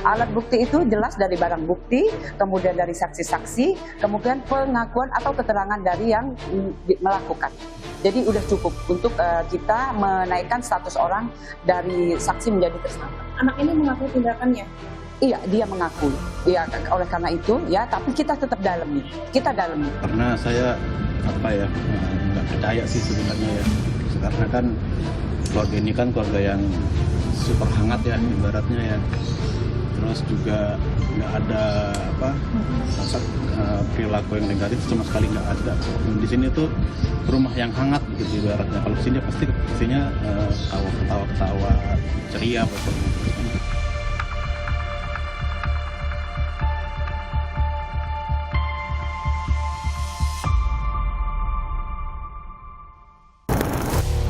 Alat bukti itu jelas dari barang bukti, kemudian dari saksi-saksi, kemudian pengakuan atau keterangan dari yang melakukan. Jadi udah cukup untuk kita menaikkan status orang dari saksi menjadi tersangka. Anak ini mengakui tindakannya? Iya, dia mengakui. Ya, oleh karena itu, ya, tapi kita tetap dalami. Kita dalami. Karena saya nggak percaya sih sebenarnya ya. Karena kan keluarga ini kan keluarga yang super hangat ya ibaratnya ya. Terus juga nggak ada perilaku yang negatif sama sekali nggak ada. Di sini tuh rumah yang hangat gitu ibaratnya. Kalau di sini pasti pastinya ketawa ceria pokoknya.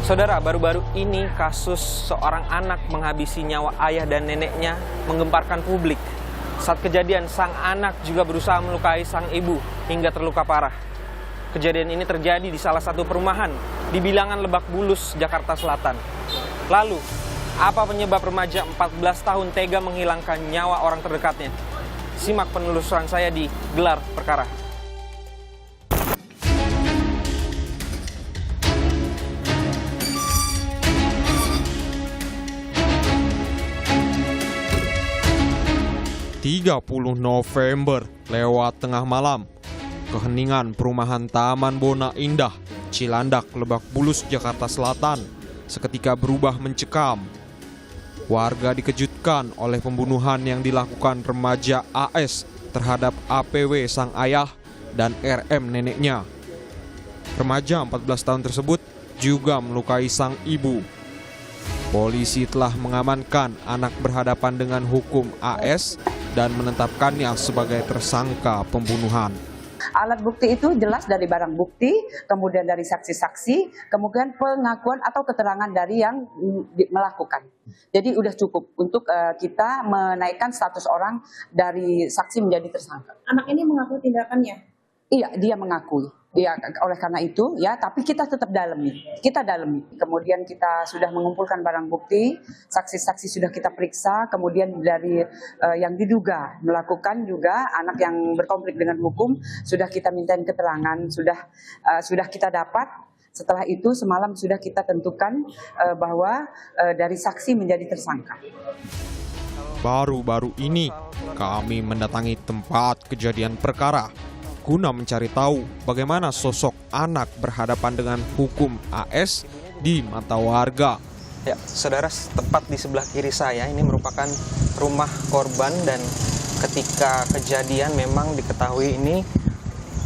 Saudara, baru-baru ini kasus seorang anak menghabisi nyawa ayah dan neneknya menggemparkan publik. Saat kejadian, sang anak juga berusaha melukai sang ibu hingga terluka parah. Kejadian ini terjadi di salah satu perumahan di bilangan Lebak Bulus, Jakarta Selatan. Lalu, apa penyebab remaja 14 tahun tega menghilangkan nyawa orang terdekatnya? Simak penelusuran saya di Gelar Perkara. November lewat tengah malam, keheningan perumahan Taman Bona Indah, Cilandak, Lebak Bulus, Jakarta Selatan seketika berubah mencekam. Warga dikejutkan oleh pembunuhan yang dilakukan remaja AS terhadap APW sang ayah dan RM neneknya. Remaja 14 tahun tersebut juga melukai sang ibu. Polisi telah mengamankan anak berhadapan dengan hukum AS dan menetapkannya sebagai tersangka pembunuhan. Alat bukti itu jelas dari barang bukti, kemudian dari saksi-saksi, kemudian pengakuan atau keterangan dari yang melakukan. Jadi udah cukup untuk kita menaikkan status orang dari saksi menjadi tersangka. Anak ini mengakui tindakannya? Iya, dia mengakui. Ya, oleh karena itu, ya, tapi kita tetap dalami. Kita dalami. Kemudian kita sudah mengumpulkan barang bukti, saksi-saksi sudah kita periksa, kemudian dari yang diduga melakukan juga anak yang berkonflik dengan hukum sudah kita mintain keterangan, sudah kita dapat. Setelah itu semalam sudah kita tentukan bahwa dari saksi menjadi tersangka. Baru-baru ini kami mendatangi tempat kejadian perkara guna mencari tahu bagaimana sosok anak berhadapan dengan hukum AS di mata warga. Ya, saudara, tepat di sebelah kiri saya ini merupakan rumah korban, dan ketika kejadian memang diketahui ini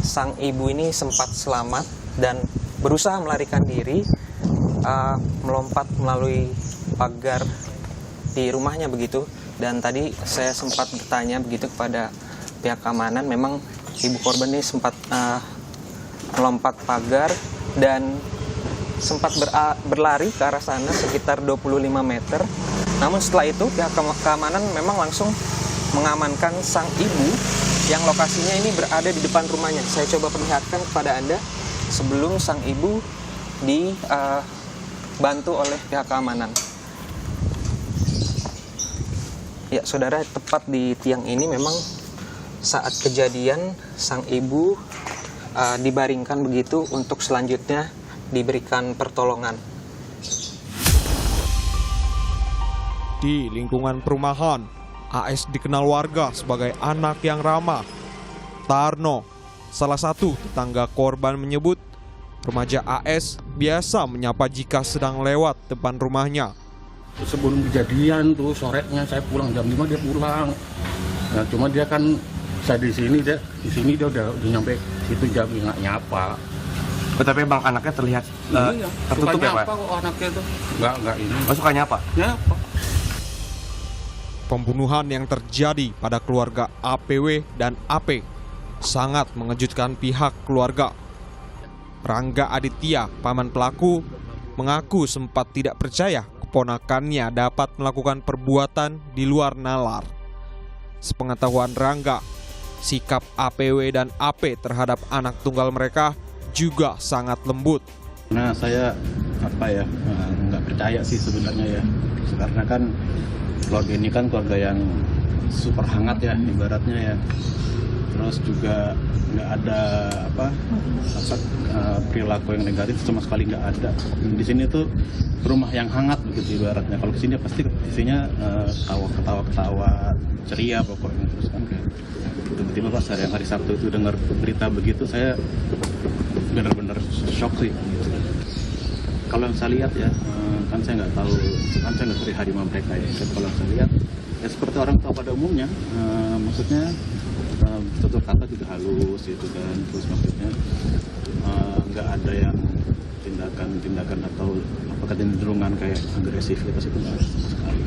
sang ibu ini sempat selamat dan berusaha melarikan diri, melompat melalui pagar di rumahnya begitu. Dan tadi saya sempat bertanya begitu kepada pihak keamanan, memang ibu korban ini sempat melompat pagar dan sempat berlari ke arah sana sekitar 25 meter. Namun setelah itu pihak keamanan memang langsung mengamankan sang ibu yang lokasinya ini berada di depan rumahnya. Saya coba perlihatkan kepada Anda sebelum sang ibu dibantu oleh pihak keamanan. Ya, saudara, tepat di tiang ini memang saat kejadian sang ibu dibaringkan begitu untuk selanjutnya diberikan pertolongan. Di lingkungan perumahan, AS dikenal warga sebagai anak yang ramah. Tarno, salah satu tetangga korban, menyebut remaja AS biasa menyapa jika sedang lewat depan rumahnya. Sebelum kejadian tuh sorenya saya pulang jam 5, dia pulang. Nah, cuma dia kan saya di sini dia udah nyampe situ jam nggak nyapa. Tapi bang, anaknya terlihat tertutup ya, Pak? Nyapa kok anaknya tuh. Nggak ini. Suka nyapa? Nyapa. Pembunuhan yang terjadi pada keluarga APW dan AP sangat mengejutkan pihak keluarga. Rangga Aditya, paman pelaku, mengaku sempat tidak percaya keponakannya dapat melakukan perbuatan di luar nalar. Sepengetahuan Rangga, sikap APW dan AP terhadap anak tunggal mereka juga sangat lembut. Nah, saya nggak percaya sih sebenarnya ya. Karena kan keluarga ini kan keluarga yang super hangat ya ibaratnya ya. Terus juga nggak ada perilaku yang negatif sama sekali nggak ada. Di sini tuh rumah yang hangat begitu ibaratnya. Kalau kesini pasti isinya ketawa ceria pokoknya. Terus kan kayak tiba-tiba pas hari Sabtu itu dengar berita begitu, saya benar-benar shock sih. Kalau yang saya lihat ya, kan saya nggak tahu, kan saya nggak terima mereka ya. Kalau saya lihat ya seperti orang tua pada umumnya, maksudnya tutur kata juga halus gitu kan, terus maksudnya nggak ada yang tindakan atau kecenderungan kayak agresif gitu sih, nggak ada sama sekali.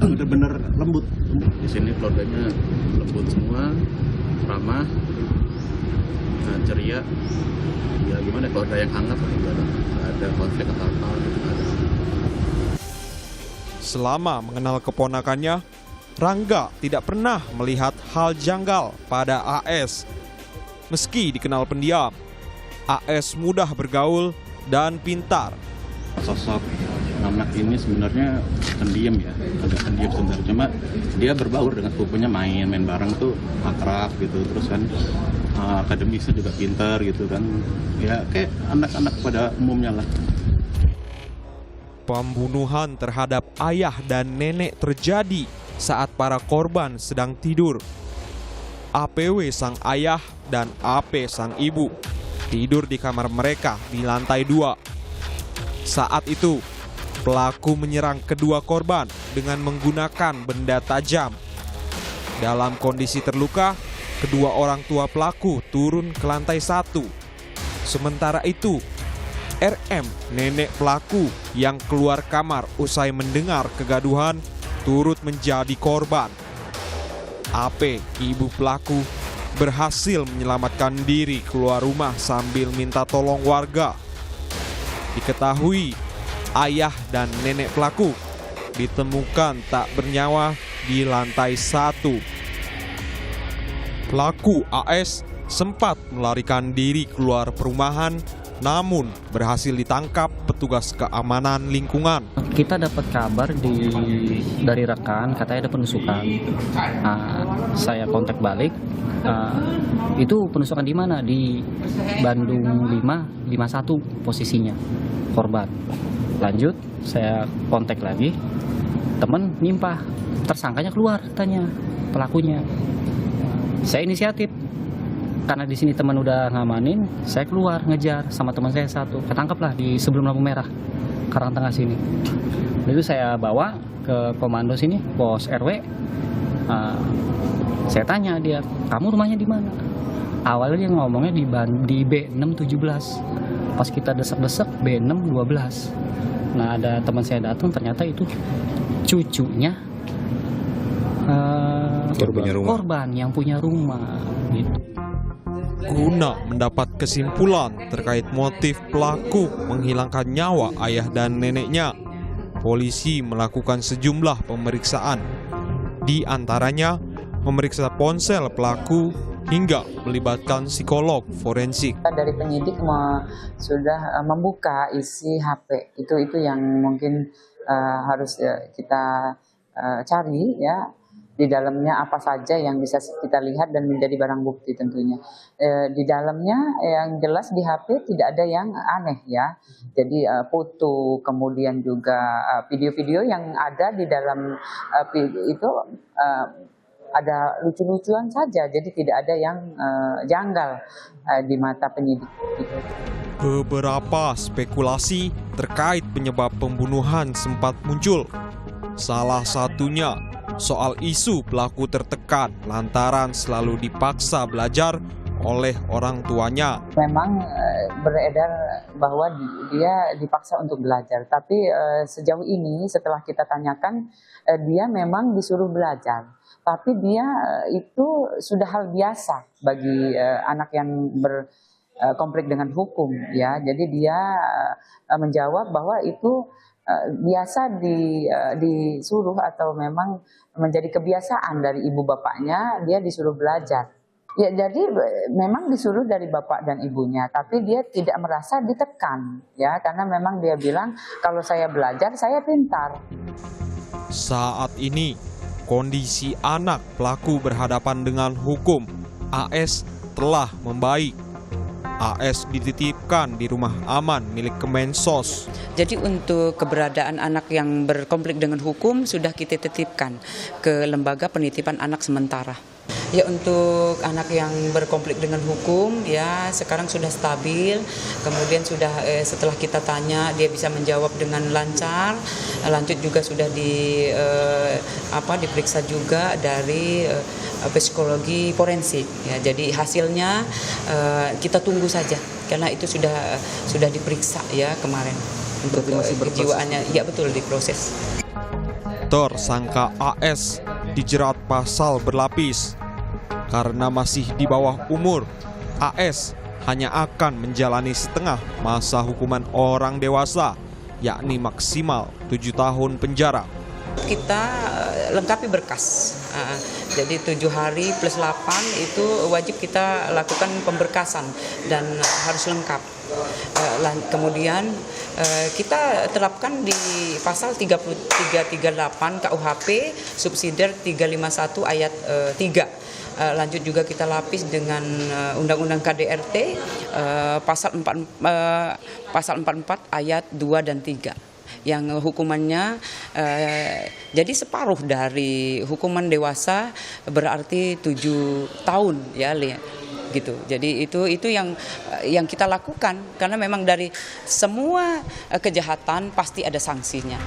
Bener-bener lembut. Di sini keluarganya lembut semua, ramah, ceria. Ya gimana, keluarga yang hangat, nggak ada konflik atau apa gitu. Selama mengenal keponakannya, Rangga tidak pernah melihat hal janggal pada AS. Meski dikenal pendiam, AS mudah bergaul dan pintar. Sosok anak ini sebenarnya pendiam ya, agak pendiam sebenarnya. Cuma dia berbaur dengan sepupunya, main bareng tuh akrab gitu. Terus kan akademisnya juga pintar gitu kan. Ya kayak anak-anak pada umumnya lah. Pembunuhan terhadap ayah dan nenek terjadi saat para korban sedang tidur. APW sang ayah dan AP sang ibu tidur di kamar mereka di lantai 2. Saat itu, pelaku menyerang kedua korban dengan menggunakan benda tajam. Dalam kondisi terluka, kedua orang tua pelaku turun ke lantai 1. Sementara itu, RM, nenek pelaku yang keluar kamar usai mendengar kegaduhan, turut menjadi korban. AP, ibu pelaku, berhasil menyelamatkan diri keluar rumah sambil minta tolong warga. Diketahui, ayah dan nenek pelaku ditemukan tak bernyawa di lantai 1. Pelaku AS sempat melarikan diri keluar perumahan, namun berhasil ditangkap petugas keamanan lingkungan. Kita dapat kabar dari rekan, katanya ada penusukan. Saya kontak balik. Itu penusukan di mana? Di Bandung 551 posisinya korban. Lanjut, saya kontak lagi. Teman nimpah, tersangkanya keluar katanya, pelakunya. Saya inisiatif. Karena di sini teman udah ngamanin, saya keluar ngejar sama teman saya satu. Ketangkaplah di sebelum lampu merah, Karang Tengah sini. Itu saya bawa ke komando sini, pos RW. Saya tanya dia, kamu rumahnya di mana? Awalnya dia ngomongnya di B617. Pas kita desek-desek B612. Nah ada teman saya datang, ternyata itu cucunya korban yang punya rumah gitu. Guna mendapat kesimpulan terkait motif pelaku menghilangkan nyawa ayah dan neneknya, polisi melakukan sejumlah pemeriksaan. Di antaranya memeriksa ponsel pelaku hingga melibatkan psikolog forensik. Dari penyidik sudah membuka isi HP. Itu yang mungkin harus kita cari ya. Di dalamnya apa saja yang bisa kita lihat dan menjadi barang bukti tentunya. Di dalamnya yang jelas di HP tidak ada yang aneh ya. Jadi foto, kemudian juga video-video yang ada di dalam itu ada lucu-lucuan saja. Jadi tidak ada yang janggal di mata penyidik. Beberapa spekulasi terkait penyebab pembunuhan sempat muncul. Salah satunya soal isu pelaku tertekan lantaran selalu dipaksa belajar oleh orang tuanya. Memang beredar bahwa dia dipaksa untuk belajar, tapi sejauh ini setelah kita tanyakan, dia memang disuruh belajar. Tapi dia itu sudah hal biasa bagi anak yang berkonflik dengan hukum, ya. Jadi dia menjawab bahwa itu biasa disuruh atau memang menjadi kebiasaan dari ibu bapaknya, dia disuruh belajar. Ya, jadi memang disuruh dari bapak dan ibunya, tapi dia tidak merasa ditekan, ya, karena memang dia bilang kalau saya belajar saya pintar. Saat ini kondisi anak pelaku berhadapan dengan hukum, AS telah membaik. AS dititipkan di rumah aman milik Kemensos. Jadi untuk keberadaan anak yang berkonflik dengan hukum sudah kita titipkan ke lembaga penitipan anak sementara. Ya, untuk anak yang berkonflik dengan hukum ya sekarang sudah stabil, kemudian sudah setelah kita tanya dia bisa menjawab dengan lancar, lanjut juga sudah diperiksa juga dari psikologi forensik ya. Jadi hasilnya kita tunggu saja karena itu sudah diperiksa ya kemarin untuk kejiwaannya. Ya betul, diproses. Tersangka AS dijerat pasal berlapis. Karena masih di bawah umur, AS hanya akan menjalani setengah masa hukuman orang dewasa, yakni maksimal 7 tahun penjara. Kita lengkapi berkas. Jadi 7 hari plus 8 itu wajib kita lakukan pemberkasan dan harus lengkap. Kemudian kita terapkan di pasal 3338 KUHP subsidiar 351 ayat 3. Lanjut juga kita lapis dengan Undang-Undang KDRT pasal 44 ayat 2 dan 3 yang hukumannya jadi separuh dari hukuman dewasa, berarti 7 tahun ya gitu. Jadi itu yang kita lakukan karena memang dari semua kejahatan pasti ada sanksinya.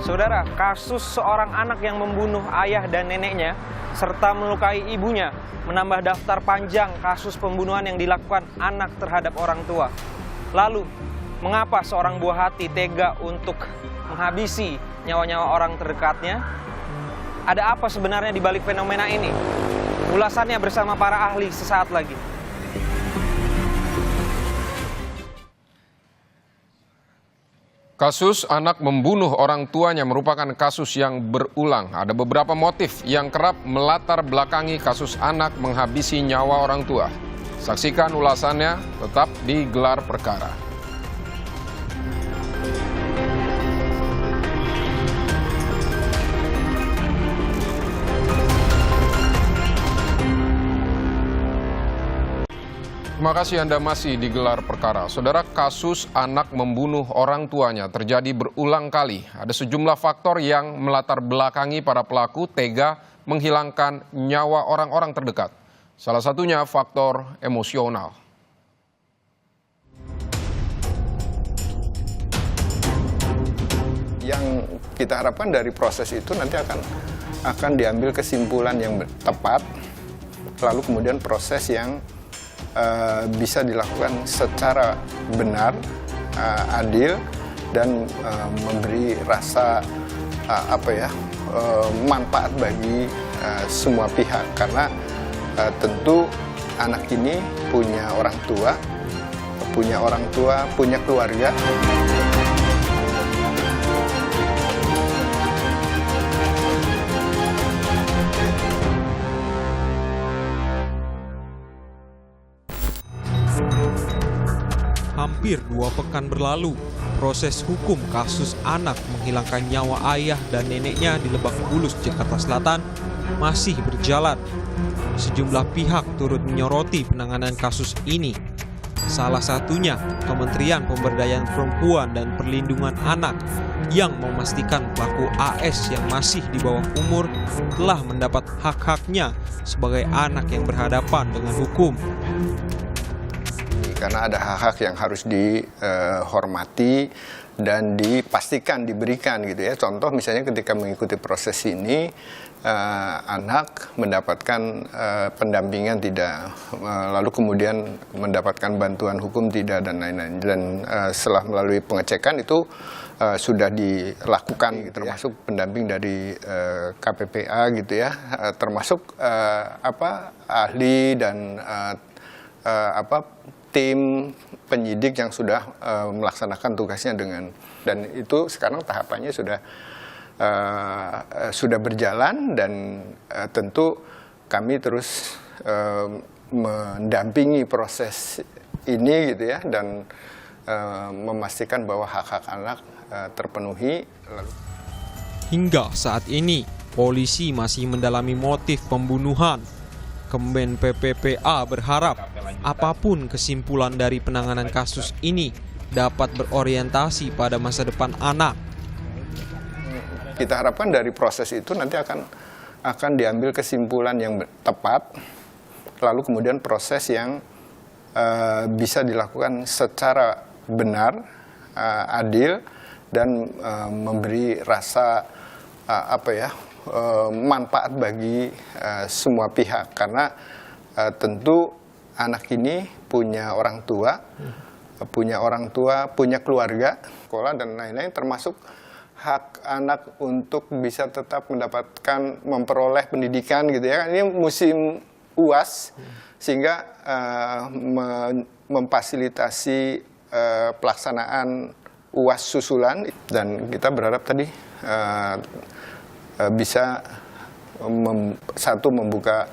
Saudara, kasus seorang anak yang membunuh ayah dan neneknya serta melukai ibunya menambah daftar panjang kasus pembunuhan yang dilakukan anak terhadap orang tua. Lalu, mengapa seorang buah hati tega untuk menghabisi nyawa-nyawa orang terdekatnya? Ada apa sebenarnya di balik fenomena ini? Ulasannya bersama para ahli sesaat lagi. Kasus anak membunuh orang tuanya merupakan kasus yang berulang. Ada beberapa motif yang kerap melatar belakangi kasus anak menghabisi nyawa orang tua. Saksikan ulasannya tetap di Gelar Perkara. Terima kasih Anda masih di Gelar Perkara. Saudara, kasus anak membunuh orang tuanya terjadi berulang kali. Ada sejumlah faktor yang melatar belakangi para pelaku tega menghilangkan nyawa orang-orang terdekat. Salah satunya faktor emosional. Yang kita harapkan dari proses itu nanti akan diambil kesimpulan yang tepat, lalu kemudian proses yang bisa dilakukan secara benar, adil, dan memberi rasa manfaat bagi semua pihak. Karena tentu anak ini punya orang tua, punya keluarga. Hampir 2 pekan berlalu, proses hukum kasus anak menghilangkan nyawa ayah dan neneknya di Lebak Bulus, Jakarta Selatan masih berjalan. Sejumlah pihak turut menyoroti penanganan kasus ini. Salah satunya Kementerian Pemberdayaan Perempuan dan Perlindungan Anak yang memastikan pelaku AS yang masih di bawah umur telah mendapat hak-haknya sebagai anak yang berhadapan dengan hukum. Karena ada hak-hak yang harus dihormati dan dipastikan diberikan gitu ya. Contoh misalnya ketika mengikuti proses ini anak mendapatkan pendampingan tidak, lalu kemudian mendapatkan bantuan hukum tidak, dan lain-lain. Dan setelah melalui pengecekan itu sudah dilakukan gitu, termasuk pendamping dari KPPA gitu ya, termasuk ahli dan tim penyidik yang sudah melaksanakan tugasnya dan itu sekarang tahapannya sudah sudah berjalan dan tentu kami terus mendampingi proses ini gitu ya, dan memastikan bahwa hak-hak anak terpenuhi. Hingga saat ini, polisi masih mendalami motif pembunuhan. Kemen PPPA berharap apapun kesimpulan dari penanganan kasus ini dapat berorientasi pada masa depan anak. Kita harapkan dari proses itu nanti akan diambil kesimpulan yang tepat, lalu kemudian proses yang bisa dilakukan secara benar, adil, dan memberi rasa manfaat bagi semua pihak, karena tentu anak ini punya orang tua, punya keluarga, sekolah dan lain-lain, termasuk hak anak untuk bisa tetap memperoleh pendidikan gitu ya. Ini musim UAS, sehingga memfasilitasi pelaksanaan UAS susulan, dan kita berharap tadi bisa membuka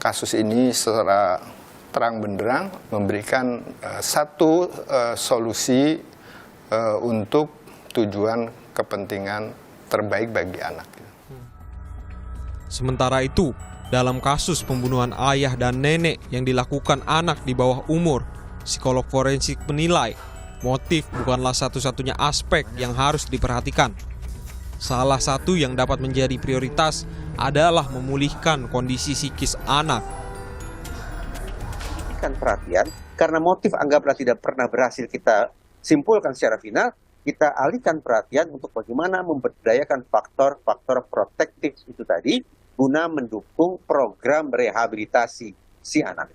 kasus ini secara terang benderang, memberikan satu solusi untuk tujuan kepentingan terbaik bagi anak. Sementara itu, dalam kasus pembunuhan ayah dan nenek yang dilakukan anak di bawah umur, psikolog forensik menilai motif bukanlah satu-satunya aspek yang harus diperhatikan. Salah satu yang dapat menjadi prioritas adalah memulihkan kondisi psikis anak. Perhatian, karena motif anggaplah tidak pernah berhasil kita simpulkan secara final, kita alihkan perhatian untuk bagaimana memberdayakan faktor-faktor protektif itu tadi guna mendukung program rehabilitasi si anak.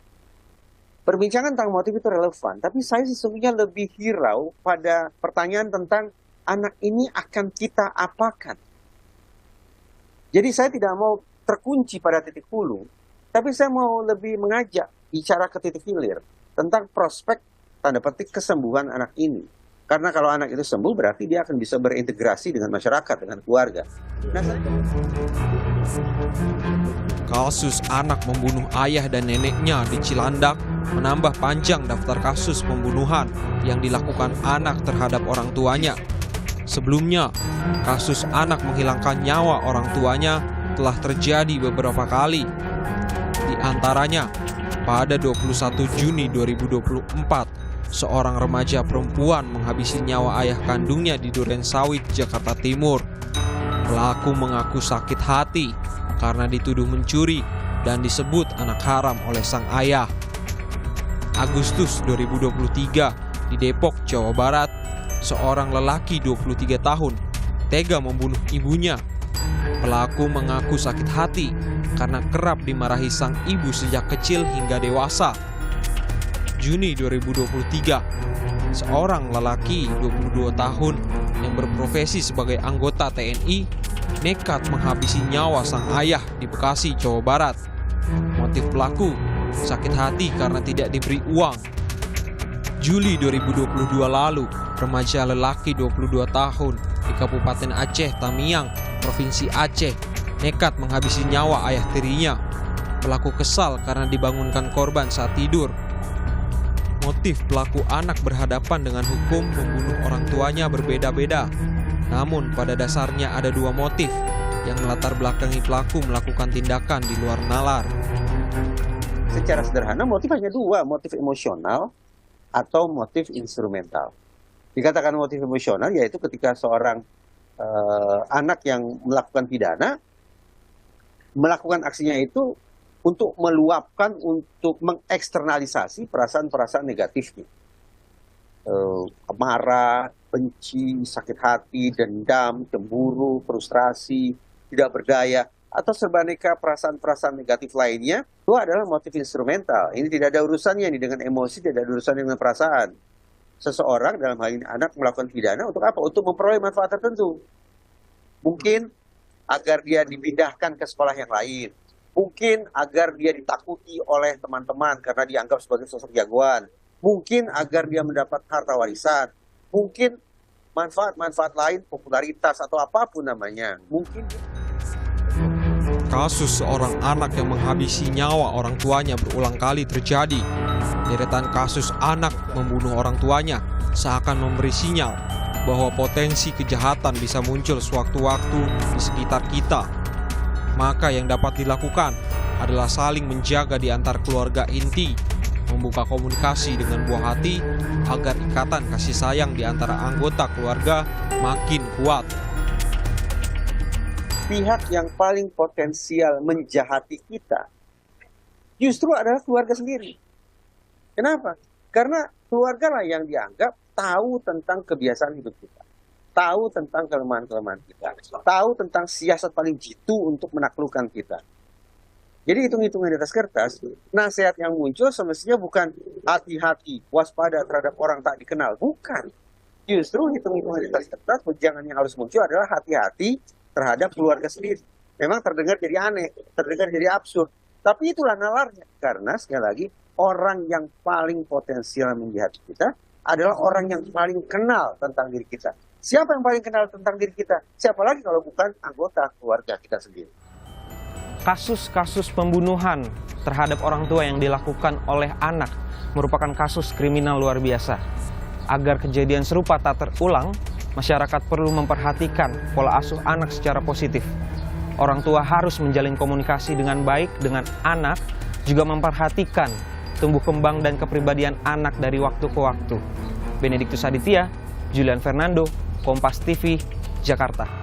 Perbincangan tentang motif itu relevan, tapi saya sesungguhnya lebih hirau pada pertanyaan tentang anak ini akan kita apakan. Jadi saya tidak mau terkunci pada titik hulu, tapi saya mau lebih mengajak bicara ke titik hilir tentang prospek tanda petik kesembuhan anak ini. Karena kalau anak itu sembuh berarti dia akan bisa berintegrasi dengan masyarakat, dengan keluarga. Kasus anak membunuh ayah dan neneknya di Cilandak menambah panjang daftar kasus pembunuhan yang dilakukan anak terhadap orang tuanya. Sebelumnya, kasus anak menghilangkan nyawa orang tuanya telah terjadi beberapa kali. Di antaranya, pada 21 Juni 2024, seorang remaja perempuan menghabisi nyawa ayah kandungnya di Durensawit, Jakarta Timur. Pelaku mengaku sakit hati karena dituduh mencuri dan disebut anak haram oleh sang ayah. Agustus 2023, di Depok, Jawa Barat, seorang lelaki 23 tahun tega membunuh ibunya. Pelaku mengaku sakit hati karena kerap dimarahi sang ibu sejak kecil hingga dewasa. Juni 2023, seorang lelaki 22 tahun yang berprofesi sebagai anggota TNI nekat menghabisi nyawa sang ayah di Bekasi, Jawa Barat. Motif pelaku sakit hati karena tidak diberi uang. Juli 2022 lalu, remaja lelaki 22 tahun di Kabupaten Aceh Tamiang, Provinsi Aceh, nekat menghabisi nyawa ayah tirinya. Pelaku kesal karena dibangunkan korban saat tidur. Motif pelaku anak berhadapan dengan hukum membunuh orang tuanya berbeda-beda. Namun pada dasarnya ada dua motif yang melatar belakangi pelaku melakukan tindakan di luar nalar. Secara sederhana motif hanya dua, motif emosional atau motif instrumental. Dikatakan motif emosional yaitu ketika seorang anak yang melakukan pidana melakukan aksinya itu untuk meluapkan, untuk mengeksternalisasi perasaan-perasaan negatifnya. Marah, benci, sakit hati, dendam, cemburu, frustrasi, tidak berdaya, atau serbaneka perasaan-perasaan negatif lainnya, itu adalah motif instrumental. Ini tidak ada urusannya dengan emosi, tidak ada urusannya dengan perasaan. Seseorang, dalam hal ini anak, melakukan pidana untuk apa? Untuk memperoleh manfaat tertentu. Mungkin agar dia dipindahkan ke sekolah yang lain. Mungkin agar dia ditakuti oleh teman-teman karena dianggap sebagai sosok jagoan. Mungkin agar dia mendapat harta warisan. Mungkin manfaat-manfaat lain, popularitas atau apapun namanya. Mungkin kasus seorang anak yang menghabisi nyawa orang tuanya berulang kali terjadi. Deretan kasus anak membunuh orang tuanya seakan memberi sinyal bahwa potensi kejahatan bisa muncul sewaktu-waktu di sekitar kita. Maka yang dapat dilakukan adalah saling menjaga di antar keluarga inti, membuka komunikasi dengan buah hati agar ikatan kasih sayang di antara anggota keluarga makin kuat. pihak yang paling potensial menjahati kita justru adalah keluarga sendiri. Kenapa? Karena keluarga lah yang dianggap tahu tentang kebiasaan hidup kita, tahu tentang kelemahan-kelemahan kita, tahu tentang siasat paling jitu untuk menaklukkan kita. Jadi hitung-hitungan di atas kertas, nasihat yang muncul semestinya bukan hati-hati, waspada terhadap orang tak dikenal. Bukan. Justru hitung-hitungan di atas kertas, wejangan yang harus muncul adalah hati-hati terhadap keluarga sendiri. Memang terdengar jadi aneh, terdengar jadi absurd. Tapi itulah nalarnya. Karena sekali lagi, orang yang paling potensial menjahati kita adalah orang yang paling kenal tentang diri kita. Siapa yang paling kenal tentang diri kita? Siapa lagi kalau bukan anggota keluarga kita sendiri. Kasus-kasus pembunuhan terhadap orang tua yang dilakukan oleh anak merupakan kasus kriminal luar biasa. Agar kejadian serupa tak terulang, masyarakat perlu memperhatikan pola asuh anak secara positif. Orang tua harus menjalin komunikasi dengan baik dengan anak, juga memperhatikan tumbuh kembang dan kepribadian anak dari waktu ke waktu. Benediktus Aditya, Julian Fernando, Kompas TV, Jakarta.